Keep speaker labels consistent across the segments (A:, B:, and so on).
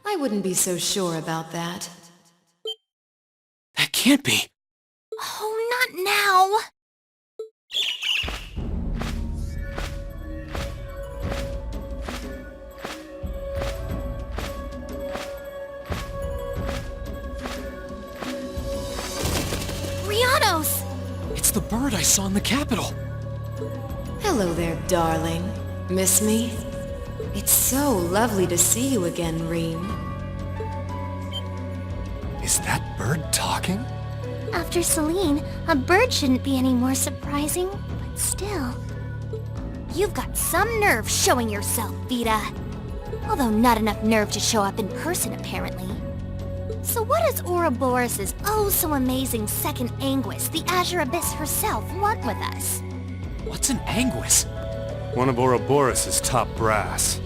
A: I wouldn't be so sure about that.
B: That can't be.
C: Oh, not now! Rianos!
B: It's the bird I saw in the Capitol.
A: Hello there, darling. Miss me? It's so lovely to see you again, Reem.
D: Is that bird talking?
C: After Celine, a bird shouldn't be any more surprising, but still. You've got some nerve showing yourself, Vita. Although not enough nerve to show up in person, apparently. So what does Ouroboros' oh-so-amazing second Anguis, the Azure Abyss herself, want with us?
B: What's an Anguis?
D: One of Ouroboros' top brass.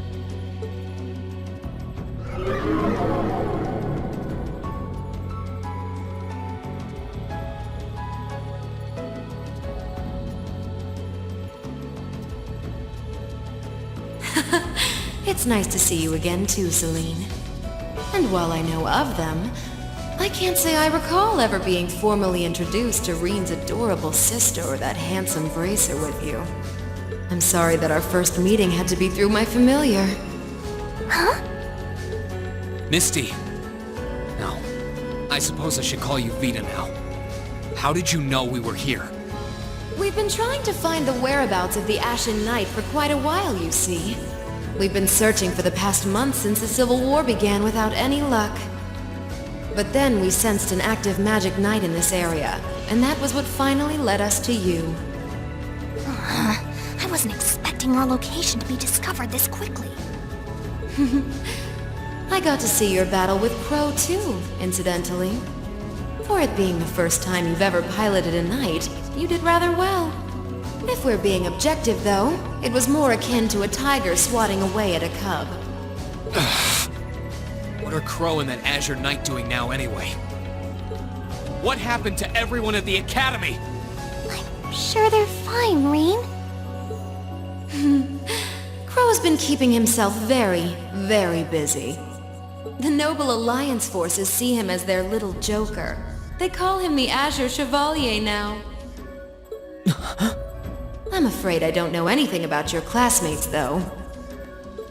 A: It's nice to see you again too, Celine. And while I know of them, I can't say I recall ever being formally introduced to Reen's adorable sister or that handsome bracer with you. I'm sorry that our first meeting had to be through my familiar.
C: Huh?
B: Misty. No. I suppose I should call you Vita now. How did you know we were here?
A: We've been trying to find the whereabouts of the Ashen Knight for quite a while, you see. We've been searching for the past month since the Civil War began without any luck. But then we sensed an active magic knight in this area, and that was what finally led us to you.
C: I wasn't expecting our location to be discovered this quickly.
A: I got to see your battle with Crow too, incidentally. For it being the first time you've ever piloted a knight, you did rather well. If we're being objective, though, it was more akin to a tiger swatting away at a cub.
B: What are Crow and that Azure Knight doing now anyway? What happened to everyone at the Academy?
C: I'm sure they're fine, Reen.
A: Crow's been keeping himself very, very busy. The Noble Alliance forces see him as their little joker. They call him the Azure Chevalier now. I'm afraid I don't know anything about your classmates, though.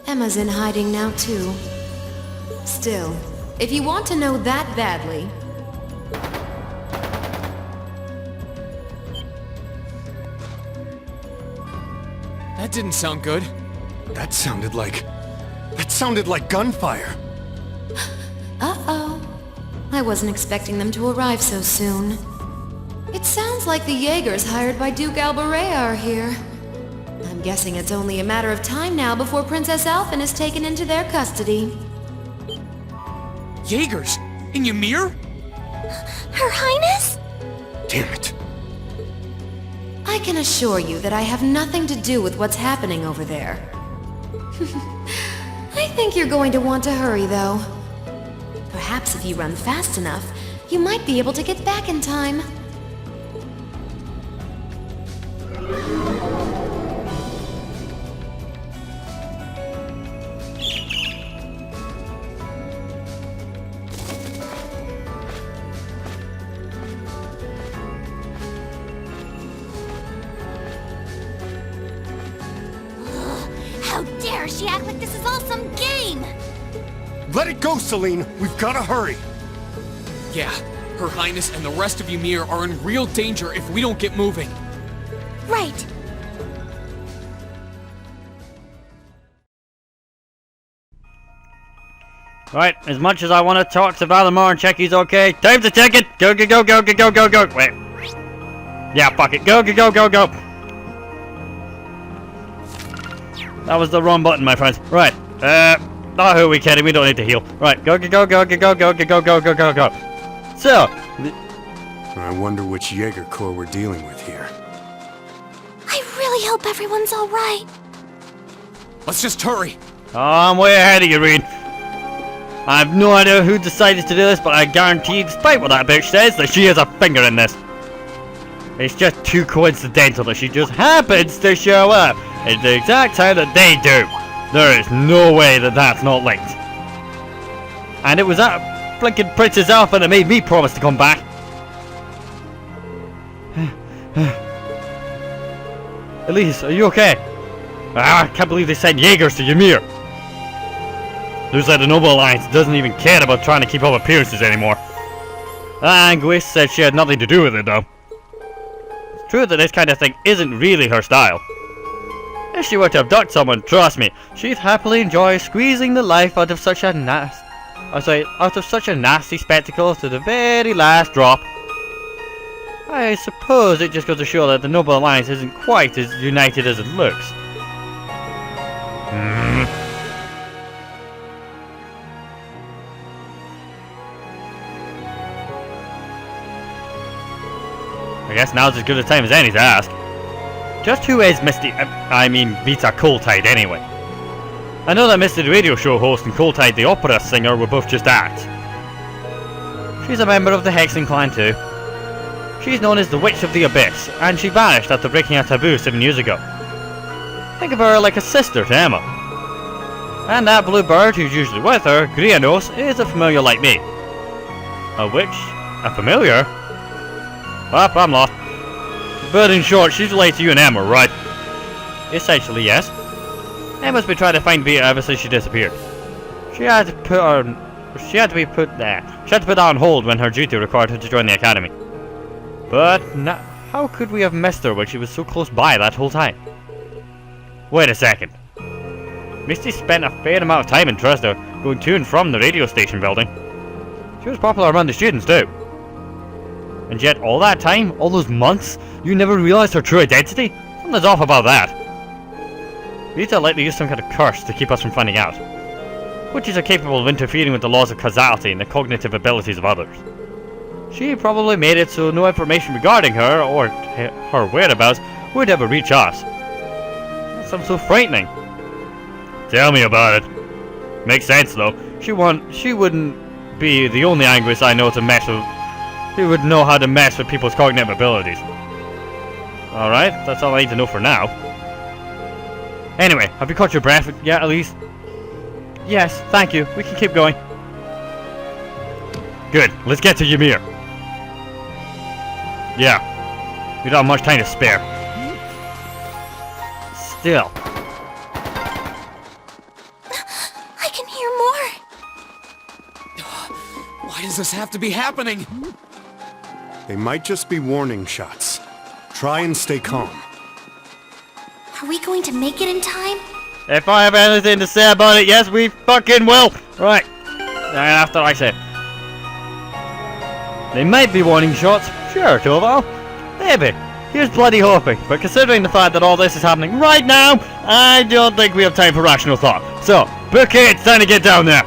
A: Emma's in hiding now, too. Still, if you want to know that badly...
B: That didn't sound good.
D: That sounded like gunfire.
A: Uh-oh. I wasn't expecting them to arrive so soon. It sounds like the Jaegers hired by Duke Alberea are here. I'm guessing it's only a matter of time now before Princess Alphen is taken into their custody.
B: Jaegers? In Ymir?
C: Her Highness?
D: Damn it.
A: I can assure you that I have nothing to do with what's happening over there. I think you're going to want to hurry, though. Perhaps if you run fast enough, you might be able to get back in time.
C: How dare she act like this is all some game!
D: Let it go, Celine. We've got to hurry.
B: Yeah, Her Highness and the rest of Ymir are in real danger if we don't get moving.
C: Right.
E: Right, as much as I want to talk to Valimar and check he's okay, time to check it! Go, go, go, go, go, go, go, go! Wait. Yeah, fuck it. Go, go, go, go, go! That was the wrong button, my friends. Right, not who are we kidding, we don't need to heal. Right, go, go, go, go, go, go, go, go, go, go, go, go. So...
D: I wonder which Jaeger Corps we're dealing with here.
C: I really hope everyone's alright.
B: Let's just hurry.
E: Oh, I'm way ahead of you, Reed. I have no idea who decided to do this, but I guarantee, despite what that bitch says, that she has a finger in this. It's just too coincidental that she just happens to show up at the exact time that they do. There is no way that that's not linked. And it was that blinking Princess Alpha that made me promise to come back. Elise, are you okay? I can't believe they sent Jaegers to Ymir. Looks like the Noble Alliance doesn't even care about trying to keep up appearances anymore. Anguish said she had nothing to do with it though. It's true that this kind of thing isn't really her style. If she were to abduct someone, trust me, she'd happily enjoy squeezing the life out of such a nasty spectacle to the very last drop. I suppose it just goes to show that the Noble Alliance isn't quite as united as it looks. I guess now's as good a time as any to ask. Just who is Vita Coldtide anyway? I know that Misty the radio show host and Coldtide the opera singer were both just acts. She's a member of the Hexen clan too. She's known as the Witch of the Abyss, and she vanished after breaking a taboo 7 years ago. Think of her like a sister to Emma. And that blue bird who's usually with her, Grianos, is a familiar like me. A witch? A familiar? Well, I'm lost. But in short, she's related to you and Emma, right? Essentially, yes. Emma's been trying to find Vita ever since she disappeared. She had to put that on hold when her duty required her to join the academy. But how could we have missed her when she was so close by that whole time? Wait a second. Misty spent a fair amount of time in Trista, going to and from the radio station building. She was popular among the students too. And yet all that time, all those months, you never realized her true identity? Something's off about that. Vita likely used some kind of curse to keep us from finding out. Witches are capable of interfering with the laws of causality and the cognitive abilities of others. She probably made it so no information regarding her or her whereabouts would ever reach us. That sounds so frightening. Tell me about it. Makes sense though. She wouldn't be the only Anguish I know to mess with. He would know how to mess with people's cognitive abilities. Alright, that's all I need to know for now. Anyway, have you caught your breath yet, at least? Yes, thank you. We can keep going. Good, let's get to Ymir. Yeah, we don't have much time to spare. Still.
C: I can hear more.
B: Why does this have to be happening?
D: They might just be warning shots. Try and stay calm.
C: Are we going to make it in time?
E: If I have anything to say about it, yes, we fucking will. Right. And after I say, they might be warning shots. Sure, Toval. Maybe. Here's bloody hoping. But considering the fact that all this is happening right now, I don't think we have time for rational thought. So, Bouquet, it's time to get down there.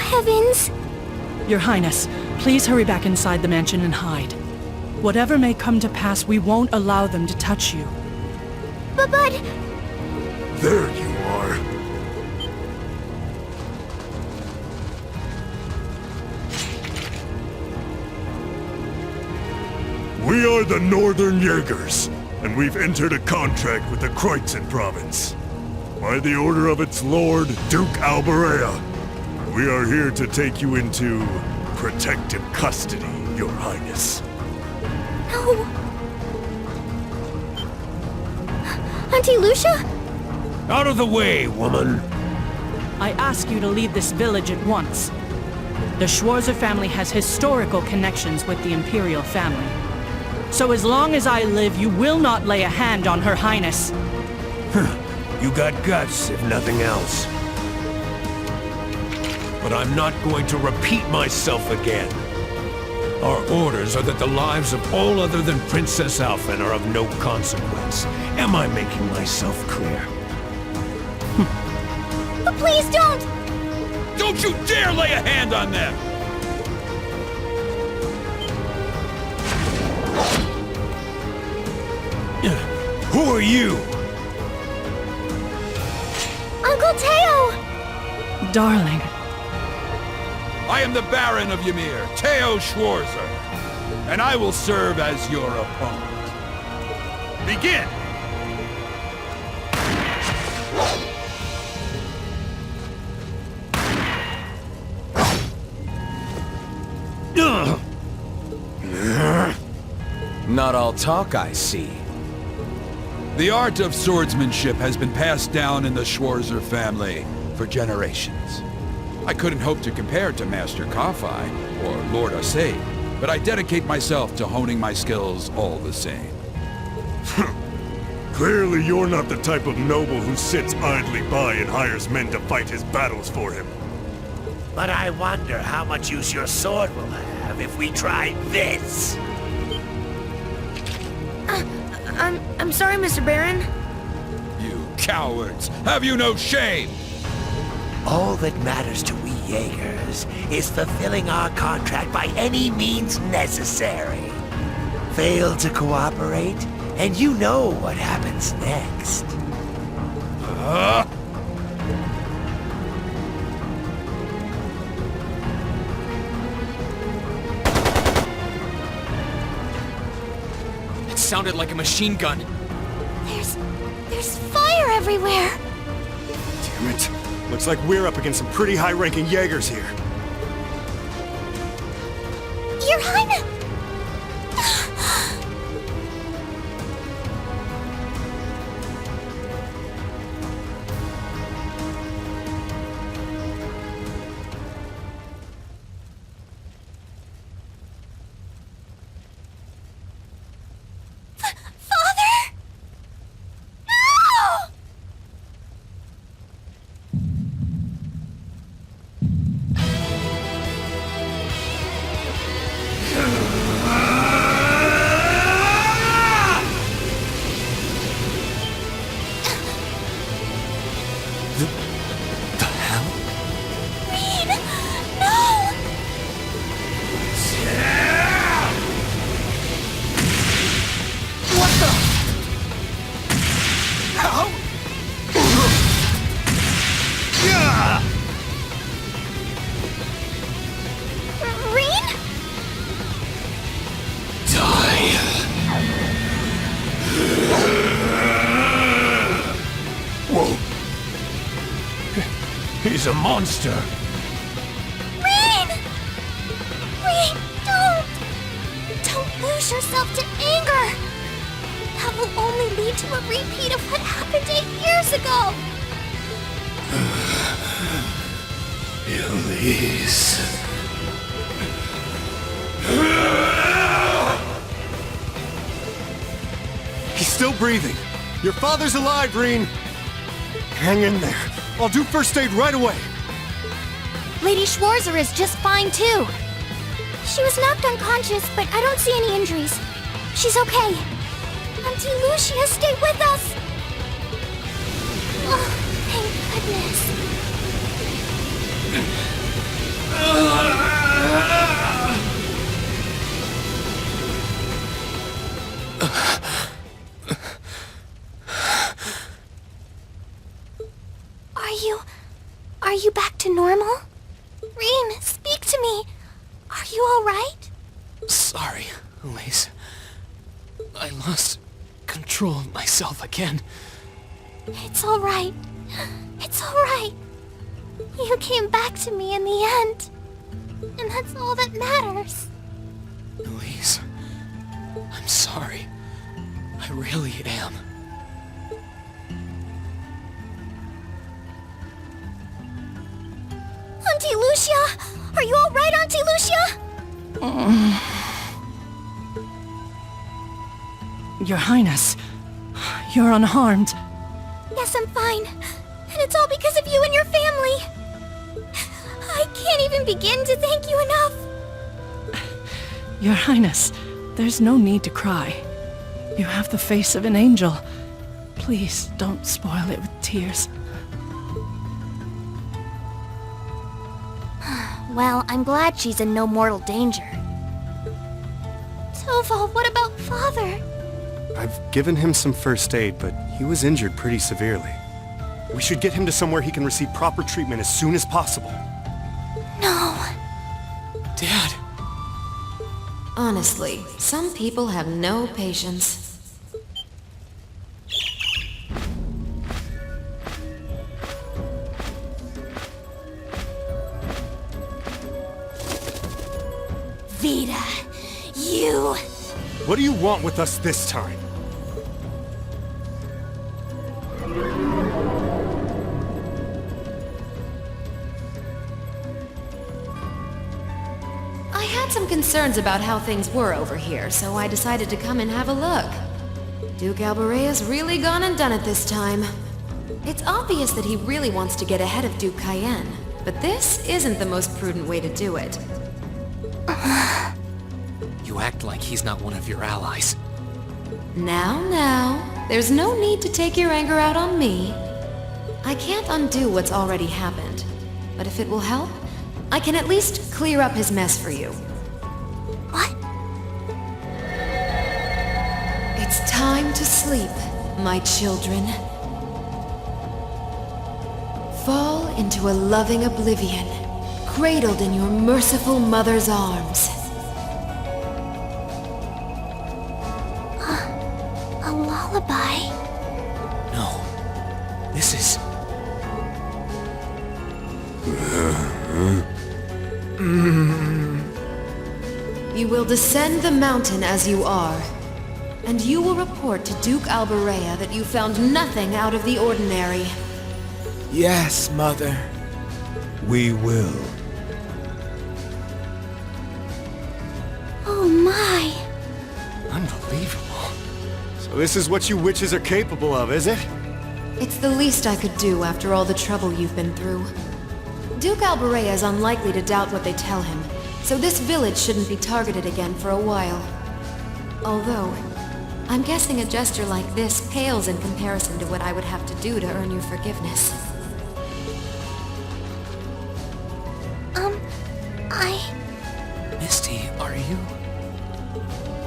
C: Heavens!
F: Your Highness, please hurry back inside the mansion and hide. Whatever may come to pass, we won't allow them to touch you.
C: But...
D: There you are. We are the Northern Jaegers, and we've entered a contract with the Kreutzen province. By the order of its lord, Duke Alberea, we are here to take you into protective custody, Your Highness.
C: No. Auntie Lucia?
G: Out of the way, woman!
F: I ask you to leave this village at once. The Schwarzer family has historical connections with the Imperial family. So as long as I live, you will not lay a hand on Her Highness.
G: You got guts, if nothing else. But I'm not going to repeat myself again. Our orders are that the lives of all other than Princess Alphen are of no consequence. Am I making myself clear?
C: But please don't!
G: Don't you dare lay a hand on them! Who are you?
C: Uncle Teo!
F: Darling,
H: I am the Baron of Ymir, Teo Schwarzer, and I will serve as your opponent. Begin!
I: Not all talk, I see.
H: The art of swordsmanship has been passed down in the Schwarzer family for generations. I couldn't hope to compare to Master Kafai or Lord Asade, but I dedicate myself to honing my skills all the same.
D: Clearly you're not the type of noble who sits idly by and hires men to fight his battles for him.
J: But I wonder how much use your sword will have if we try this.
C: I'm sorry, Mr. Baron.
H: You cowards! Have you no shame?
J: All that matters to we Jaegers is fulfilling our contract by any means necessary. Fail to cooperate, and you know what happens next.
B: It sounded like a machine gun.
C: There's fire everywhere!
K: Damn it. Looks like we're up against some pretty high-ranking Jaegers here.
C: Your Highness! Father? No!
I: The hell?
C: Reed! No!
I: What the? How?
C: Reen?
G: Whoa. He's a monster.
C: Reen! Reen, don't! Don't lose yourself to anger! That will only lead to a repeat of what happened 8 years ago!
G: Elise.
K: He's still breathing. Your father's alive, Reen. Hang in there. I'll do first aid right away.
C: Lady Schwarzer is just fine, too. She was knocked unconscious, but I don't see any injuries. She's okay. Auntie Lucia, stay with us! Oh, thank goodness. Are you back to normal? Reen, speak to me. Are you alright?
B: Sorry, Elise. I lost control of myself again.
C: It's alright. It's alright. You came back to me in the end. And that's all that matters.
B: Elise, I'm sorry. I really am.
C: Auntie Lucia! Are you alright, Auntie Lucia?
F: Your Highness, you're unharmed.
C: Yes, I'm fine. And it's all because of you and your family. I can't even begin to thank you enough.
F: Your Highness, there's no need to cry. You have the face of an angel. Please don't spoil it with tears.
C: Well, I'm glad she's in no mortal danger. Tova, what about Father?
K: I've given him some first aid, but he was injured pretty severely. We should get him to somewhere he can receive proper treatment as soon as possible.
C: No.
B: Dad!
A: Honestly, some people have no patience.
C: Vita, you...
K: What do you want with us this time?
A: I had some concerns about how things were over here, so I decided to come and have a look. Duke Alborea's really gone and done it this time. It's obvious that he really wants to get ahead of Duke Cayenne, but this isn't the most prudent way to do it.
B: You act like he's not one of your allies.
A: Now, there's no need to take your anger out on me. I can't undo what's already happened, but if it will help, I can at least clear up his mess for you.
C: What?
A: It's time to sleep, my children. Fall into a loving oblivion, cradled in your merciful mother's arms.
C: A lullaby?
B: No. This is...
A: You will descend the mountain as you are, and you will report to Duke Alborea that you found nothing out of the ordinary.
I: Yes, Mother. We will.
C: Oh my.
K: Unbelievable. So this is what you witches are capable of, is it?
A: It's the least I could do after all the trouble you've been through. Duke Alborea is unlikely to doubt what they tell him, so this village shouldn't be targeted again for a while. Although, I'm guessing a gesture like this pales in comparison to what I would have to do to earn your forgiveness.
B: Misty, are you...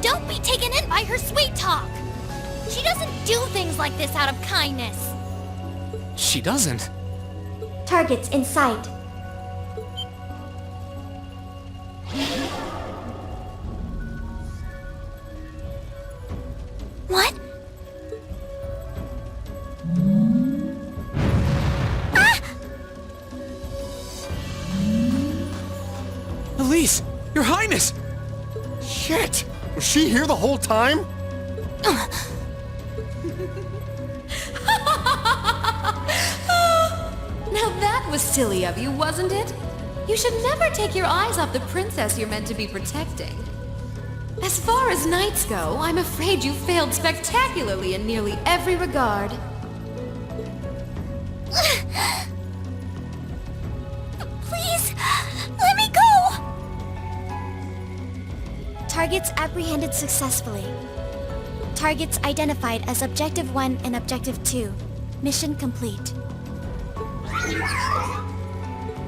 C: Don't be taken in by her sweet talk! She doesn't do things like this out of kindness.
B: She doesn't.
C: Targets in sight. What?
B: Elise! Your Highness!
K: Shit! Was she here the whole time?
A: Now that was silly of you, wasn't it? You should never take your eyes off the princess you're meant to be protecting. As far as knights go, I'm afraid you failed spectacularly in nearly every regard.
C: Please, let me go! Targets apprehended successfully. Targets identified as Objective 1 and Objective 2. Mission complete.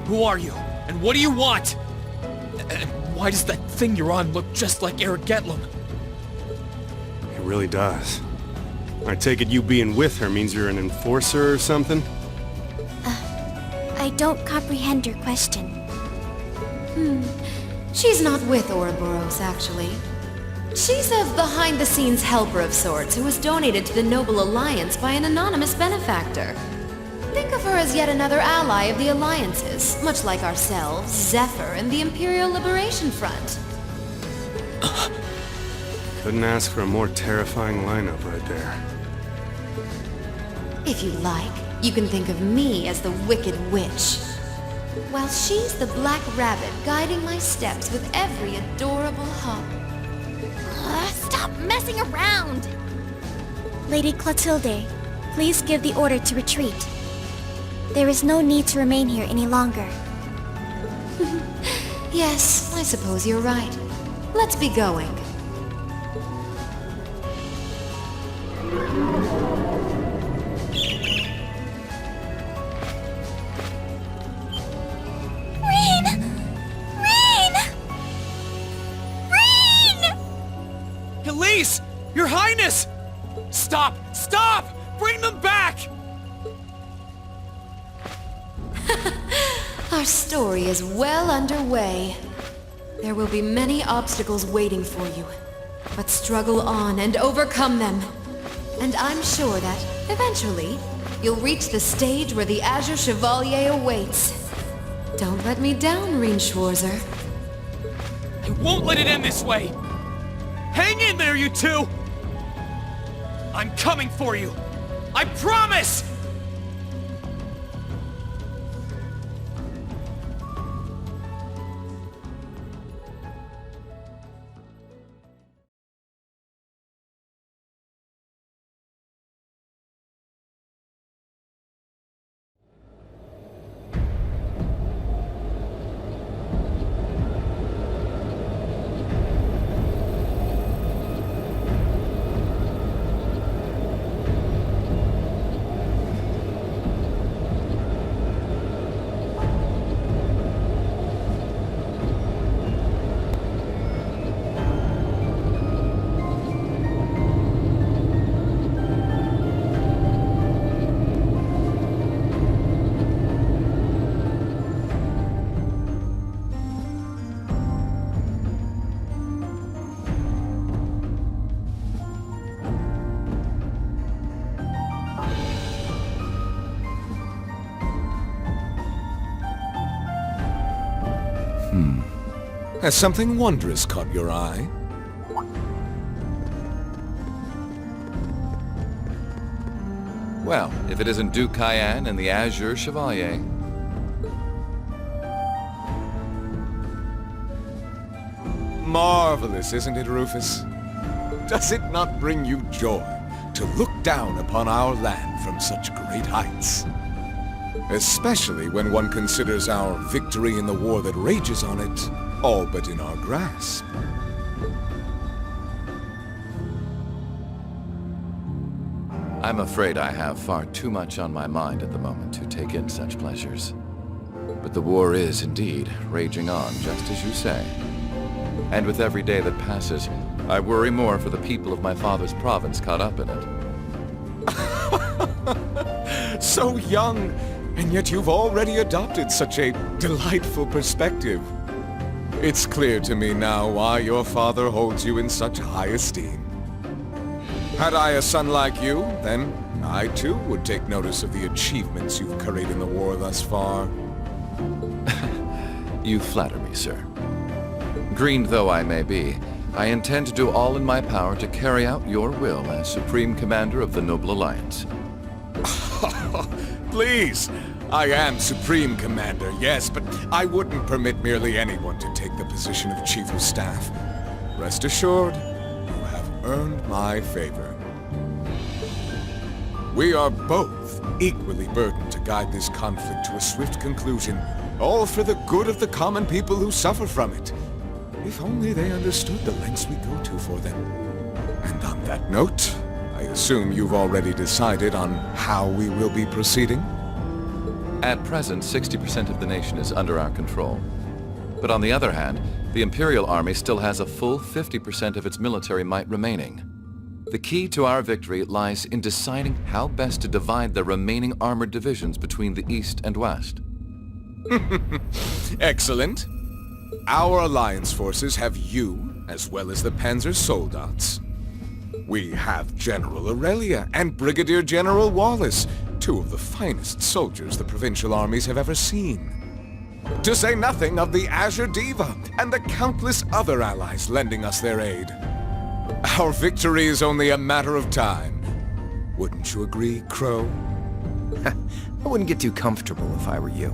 B: Who are you? And what do you want? And why does that thing you're on look just like Eric Getlum?
K: It really does. I take it you being with her means you're an enforcer or something?
C: I don't comprehend your question.
A: She's not with Ouroboros, actually. She's a behind-the-scenes helper of sorts who was donated to the Noble Alliance by an anonymous benefactor. Think of her as yet another ally of the Alliances, much like ourselves, Zephyr, and the Imperial Liberation Front.
K: Couldn't ask for a more terrifying lineup right there.
A: If you like, you can think of me as the Wicked Witch, while she's the Black Rabbit guiding my steps with every adorable hop.
C: Stop messing around! Lady Clotilde, please give the order to retreat. There is no need to remain here any longer.
A: Yes, I suppose you're right. Let's be going.
B: Elise! Your Highness! Stop! Bring them back!
A: Our story is well underway. There will be many obstacles waiting for you, but struggle on and overcome them. And I'm sure that, eventually, you'll reach the stage where the Azure Chevalier awaits. Don't let me down, Schwarzer.
B: I won't let it end this way! Hang in there, you two! I'm coming for you! I promise!
G: Has something wondrous caught your eye?
L: Well, if it isn't Duke Cayenne and the Azure Chevalier.
G: Marvelous, isn't it, Rufus? Does it not bring you joy to look down upon our land from such great heights? Especially when one considers our victory in the war that rages on it all but in our grasp.
L: I'm afraid I have far too much on my mind at the moment to take in such pleasures. But the war is indeed raging on, just as you say. And with every day that passes, I worry more for the people of my father's province caught up in it.
G: So young, and yet you've already adopted such a delightful perspective. It's clear to me now why your father holds you in such high esteem. Had I a son like you, then I too would take notice of the achievements you've curried in the war thus far.
L: You flatter me, sir. Green though I may be, I intend to do all in my power to carry out your will as Supreme Commander of the Noble Alliance.
G: Please! I am Supreme Commander, yes, but I wouldn't permit merely anyone to take the position of Chief of Staff. Rest assured, you have earned my favor. We are both equally burdened to guide this conflict to a swift conclusion, all for the good of the common people who suffer from it. If only they understood the lengths we go to for them. And on that note, I assume you've already decided on how we will be proceeding?
L: At present, 60% of the nation is under our control. But on the other hand, the Imperial Army still has a full 50% of its military might remaining. The key to our victory lies in deciding how best to divide the remaining armored divisions between the East and West.
G: Excellent. Our Alliance forces have you, as well as the Panzer Soldats. We have General Aurelia and Brigadier General Wallace, two of the finest soldiers the provincial armies have ever seen. To say nothing of the Azure Diva and the countless other allies lending us their aid. Our victory is only a matter of time. Wouldn't you agree, Crow?
I: I wouldn't get too comfortable if I were you.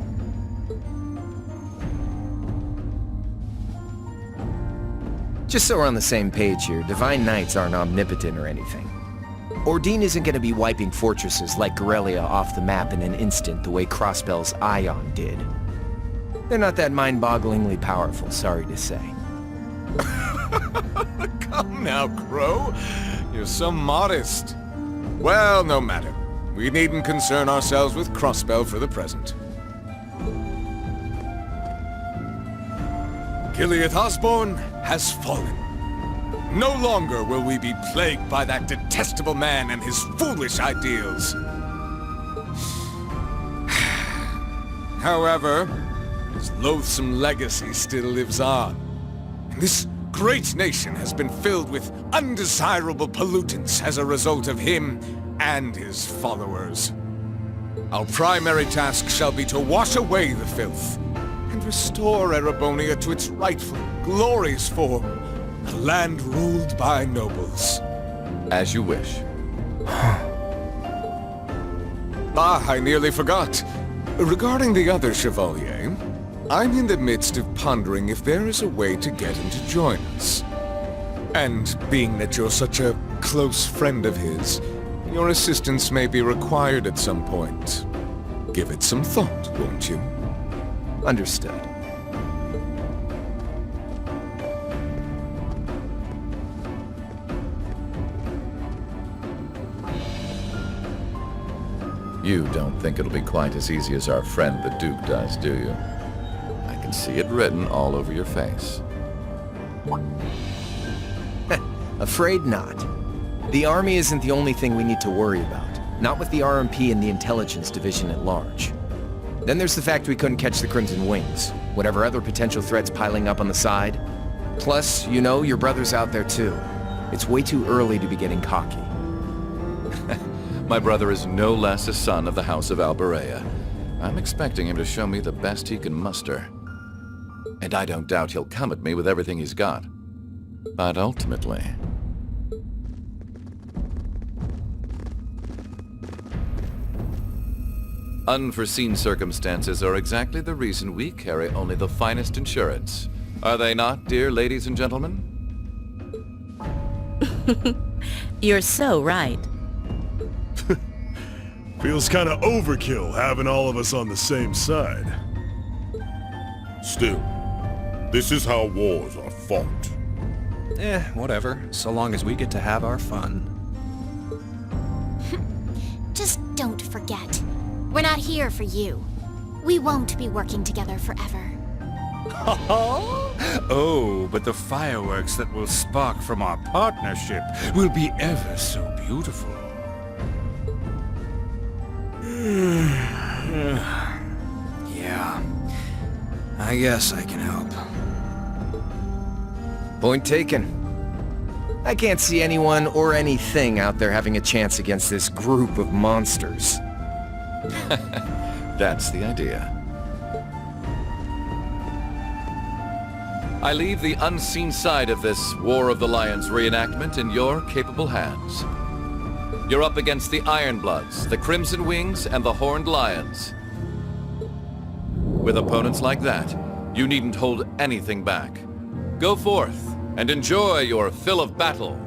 I: Just so we're on the same page here, Divine Knights aren't omnipotent or anything. Ordine isn't going to be wiping fortresses like Corellia off the map in an instant the way Crossbell's Ion did. They're not that mind-bogglingly powerful, sorry to say.
G: Come now, Crow. You're so modest. Well, no matter. We needn't concern ourselves with Crossbell for the present. Gilead Osborne has fallen. No longer will we be plagued by that detestable man and his foolish ideals. However, his loathsome legacy still lives on. And this great nation has been filled with undesirable pollutants as a result of him and his followers. Our primary task shall be to wash away the filth and restore Erebonia to its rightful, glorious form, a land ruled by nobles.
L: As you wish.
G: I nearly forgot. Regarding the other Chevalier, I'm in the midst of pondering if there is a way to get him to join us. And being that you're such a close friend of his, your assistance may be required at some point. Give it some thought, won't you?
I: Understood.
L: You don't think it'll be quite as easy as our friend the Duke does, do you? I can see it written all over your face.
I: Afraid not. The army isn't the only thing we need to worry about. Not with the RMP and the intelligence division at large. Then there's the fact we couldn't catch the Crimson Wings. Whatever other potential threats piling up on the side. Plus, you know, your brother's out there too. It's way too early to be getting cocky.
L: My brother is no less a son of the House of Alberea. I'm expecting him to show me the best he can muster. And I don't doubt he'll come at me with everything he's got. But ultimately... unforeseen circumstances are exactly the reason we carry only the finest insurance. Are they not, dear ladies and gentlemen?
M: You're so right.
D: Feels kind of overkill having all of us on the same side.
N: Still, this is how wars are fought.
K: Whatever, so long as we get to have our fun.
C: Just don't forget. We're not here for you. We won't be working together forever.
N: Oh, but the fireworks that will spark from our partnership will be ever so beautiful.
K: Yeah. I guess I can help.
I: Point taken. I can't see anyone or anything out there having a chance against this group of monsters.
L: That's the idea. I leave the unseen side of this War of the Lions reenactment in your capable hands. You're up against the Ironbloods, the Crimson Wings, and the Horned Lions. With opponents like that, you needn't hold anything back. Go forth and enjoy your fill of battle.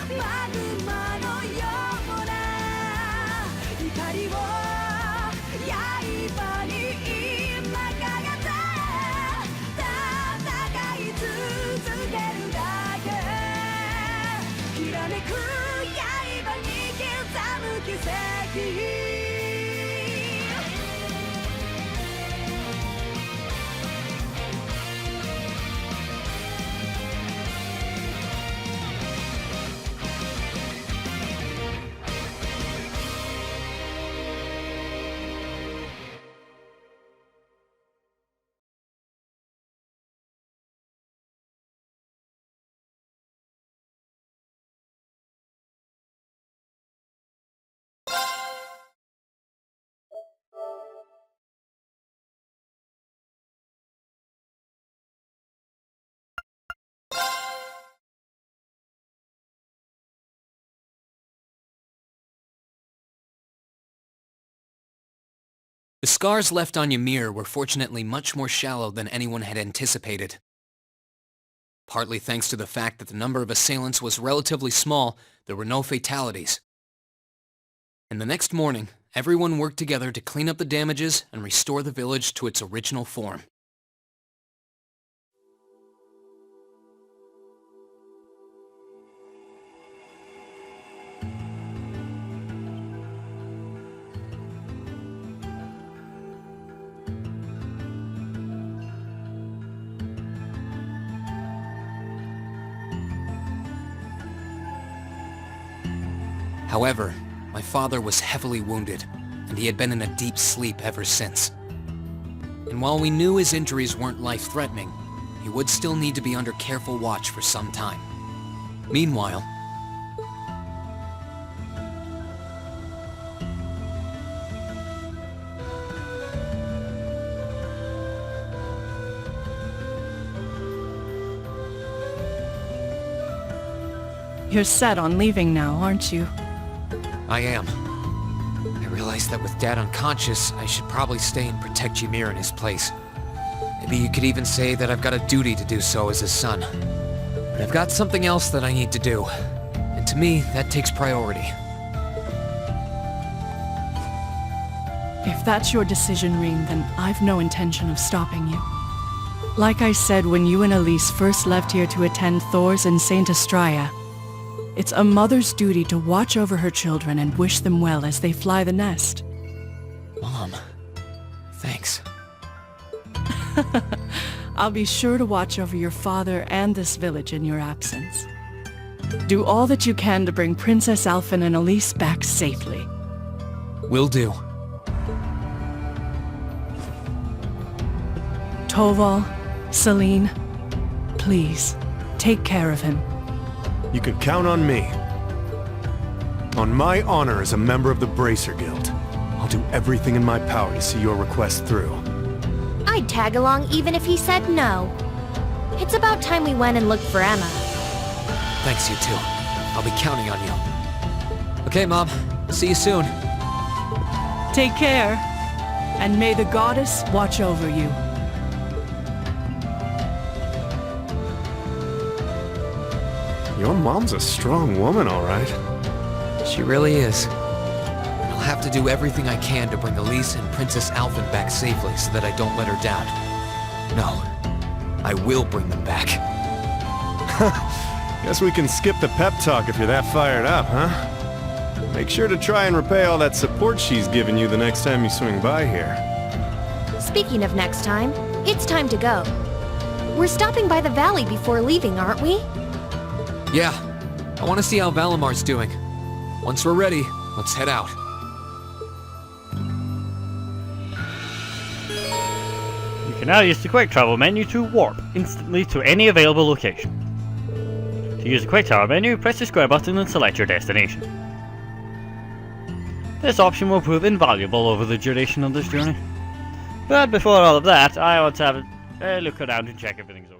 C: Magma no yo
O: The scars left on Ymir were fortunately much more shallow than anyone had anticipated. Partly thanks to the fact that the number of assailants was relatively small, there were no fatalities. And the next morning, everyone worked together to clean up the damages and restore the village to its original form. However, my father was heavily wounded, and he had been in a deep sleep ever since. And while we knew his injuries weren't life-threatening, he would still need to be under careful watch for some time. Meanwhile,
F: You're set on leaving now, aren't you?
O: I am. I realized that with Dad unconscious, I should probably stay and protect Ymir in his place. Maybe you could even say that I've got a duty to do so as his son. But I've got something else that I need to do. And to me, that takes priority.
F: If that's your decision, Rean, then I've no intention of stopping you. Like I said when you and Elise first left here to attend Thor's and Saint Astraea, it's a mother's duty to watch over her children and wish them well as they fly the nest.
O: Mom, thanks.
F: I'll be sure to watch over your father and this village in your absence. Do all that you can to bring Princess Alphen and Elise back safely.
O: Will do.
F: Toval, Celine, please, take care of him.
K: You can count on me. On my honor as a member of the Bracer Guild, I'll do everything in my power to see your request through.
C: I'd tag along even if he said no. It's about time we went and looked for Emma.
O: Thanks, you two. I'll be counting on you. Okay, Mom. See you soon.
F: Take care, and may the goddess watch over you.
K: Your mom's a strong woman, all right.
O: She really is. I'll have to do everything I can to bring Elise and Princess Alphen back safely so that I don't let her down. No, I will bring them back.
K: Guess we can skip the pep talk if you're that fired up, huh? Make sure to try and repay all that support she's given you the next time you swing by here.
C: Speaking of next time, it's time to go. We're stopping by the valley before leaving, aren't we?
O: Yeah, I want to see how Valamar's doing. Once we're ready, let's head out.
E: You can now use the quick travel menu to warp instantly to any available location. To use the quick travel menu, press the square button and select your destination. This option will prove invaluable over the duration of this journey. But before all of that, I want to have a look around and check everything's okay.